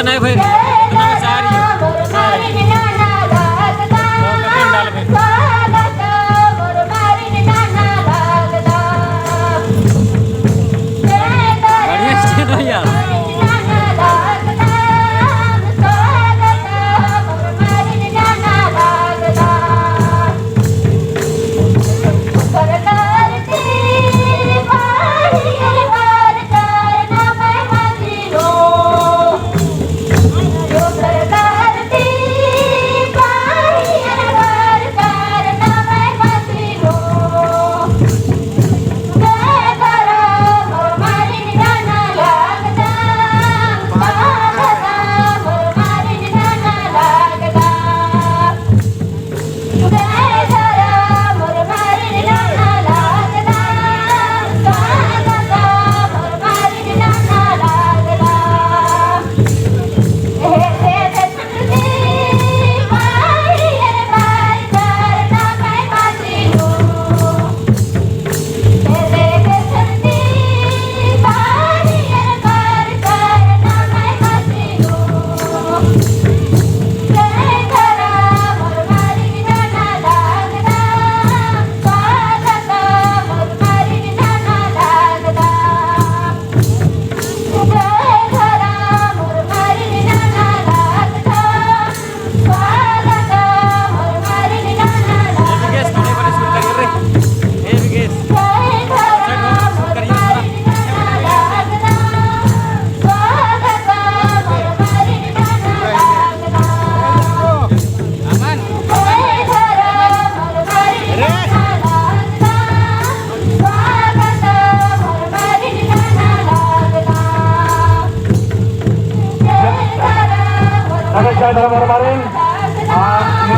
नहीं भाई इतना सारी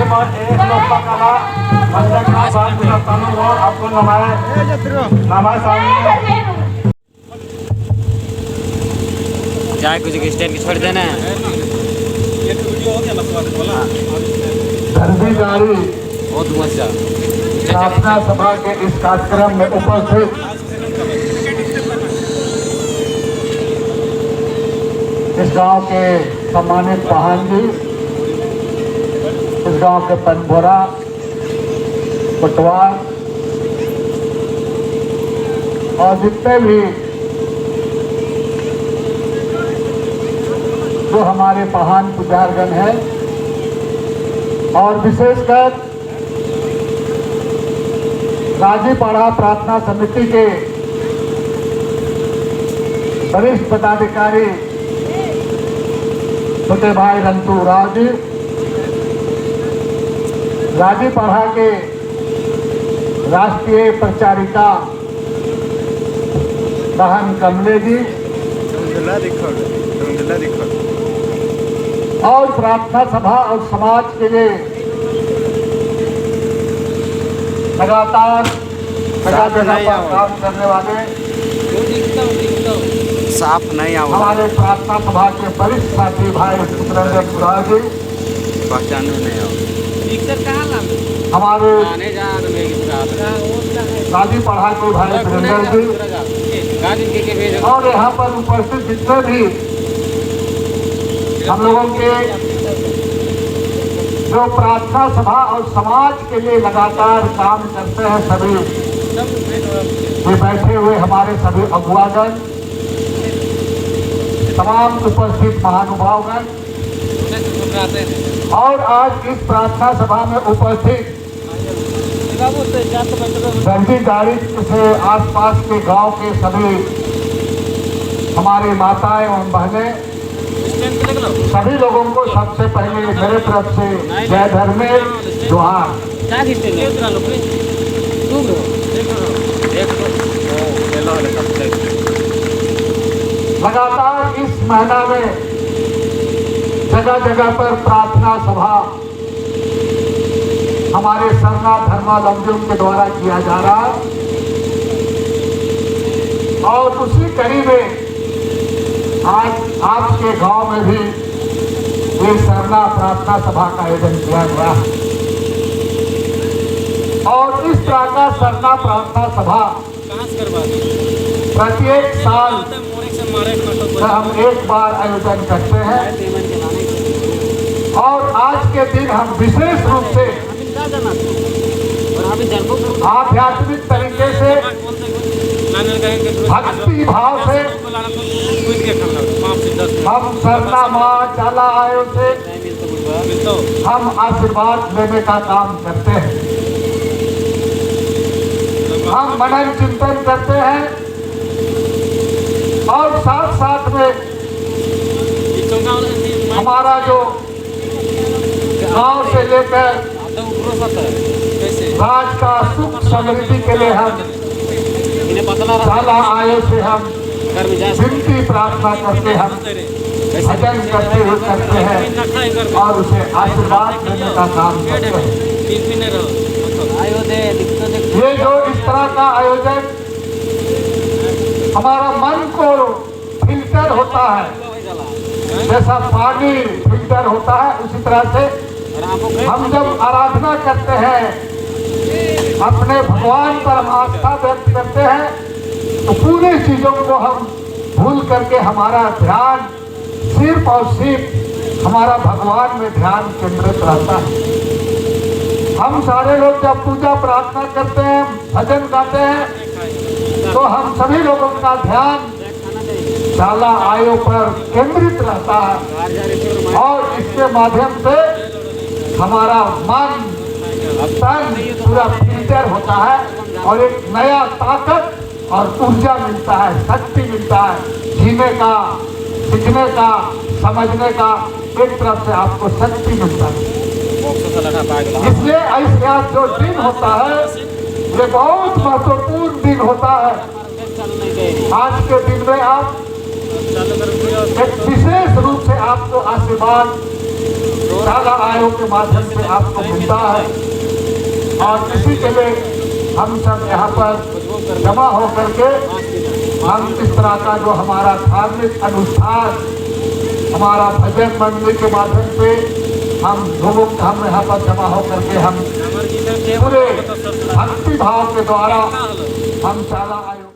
kemarin ini numpang nama panjang nama nama saya भाई कुछ स्टैंड की छोड़ देना धरती जारी बहुत मजा। प्रार्थना सभा के इस कार्यक्रम में उपस्थित इस गांव के सम्मानित प्रधान जी, इस गांव के पनभोरा पटवार और जितने भी जो हमारे महान पुजारगण हैं और विशेषकर राजीपाड़ा प्रार्थना समिति के वरिष्ठ पदाधिकारी छोटे भाई रंतू राव जी, राजीपाड़ा के राष्ट्रीय प्रचारिका बहन कमले जी और प्रार्थना सभा और समाज के लिए लगातार जगह जगह पर काम करने वाले साफ नहीं आओ हमारे प्रार्थना सभा के वरिष्ठ साथी भाई सुरेंद्र सुराज जी, पहचान में नहीं आओ हमारे आने जा राजीपाड़ा के भाई सुरेंद्र जी और यहाँ पर उपस्थित जितने भी हम लोगों के जो प्रार्थना सभा और समाज के लिए लगातार काम करते हैं, सभी ये बैठे हुए हमारे सभी अगुवागण, तमाम उपस्थित महानुभावगण और आज इस प्रार्थना सभा में उपस्थित दर्जी गाड़ी से आसपास के गांव के सभी हमारे माताएं एवं बहनें, सभी लोगों को सबसे पहले मेरे तरफ से जय धर्मेश जोहार। लगातार इस महीना में जगह जगह पर प्रार्थना सभा हमारे सरना धर्मावलंबियों के द्वारा किया जा रहा है और उसी कड़ी में आज आपके गांव में भी ये सरना प्रार्थना सभा का आयोजन किया गया है और इस तरह का सरना प्रार्थना सभा प्रत्येक साल हम एक बार आयोजन करते हैं और आज के दिन हम विशेष रूप से आध्यात्मिक तरीके से भक्ति भाव से हम सरना माँ चाला आयो से हम आशीर्वाद लेने का काम करते हैं। हम मनन चिंतन करते हैं और साथ साथ में हमारा जो गांव से लेकर राज का सुख समृद्धि के लिए हम चाला आयो से हम विनती प्रार्थना करके हम भजन करते हुए करते हैं और उसे आशीर्वाद देने का काम करते हैं। ये जो इस तरह का आयोजन हमारा मन को फिल्टर होता है, जैसा पानी फिल्टर होता है उसी तरह से हम जब आराधना करते हैं, अपने भगवान पर हम आस्था व्यक्त करते हैं तो पूरी चीजों को हम भूल करके हमारा ध्यान सिर्फ और सिर्फ हमारा भगवान में ध्यान केंद्रित रहता है। हम सारे लोग जब पूजा प्रार्थना करते हैं, भजन गाते हैं तो हम सभी लोगों का ध्यान चाला आयो पर केंद्रित रहता है और इसके माध्यम से हमारा मन तन पूरा फिल्टर होता है और एक नया ताकत और ऊर्जा मिलता है, शक्ति मिलता है जीने का, सीखने का, समझने का, एक तरफ से आपको शक्ति मिलता है। इसलिए ऐसा जो दिन होता है ये बहुत महत्वपूर्ण दिन होता है। आज के दिन में आप एक विशेष रूप से आपको आशीर्वाद चाला आयोग के माध्यम से आपको मिलता है और इसी के लिए हम सब यहाँ पर जमा होकर के हम इस तरह का जो हमारा धार्मिक अनुष्ठान, हमारा भजन मंडली के माध्यम से हम लोग हम यहाँ पर जमा होकर के हम पूरे भक्ति भाव के द्वारा हम शाला आयोग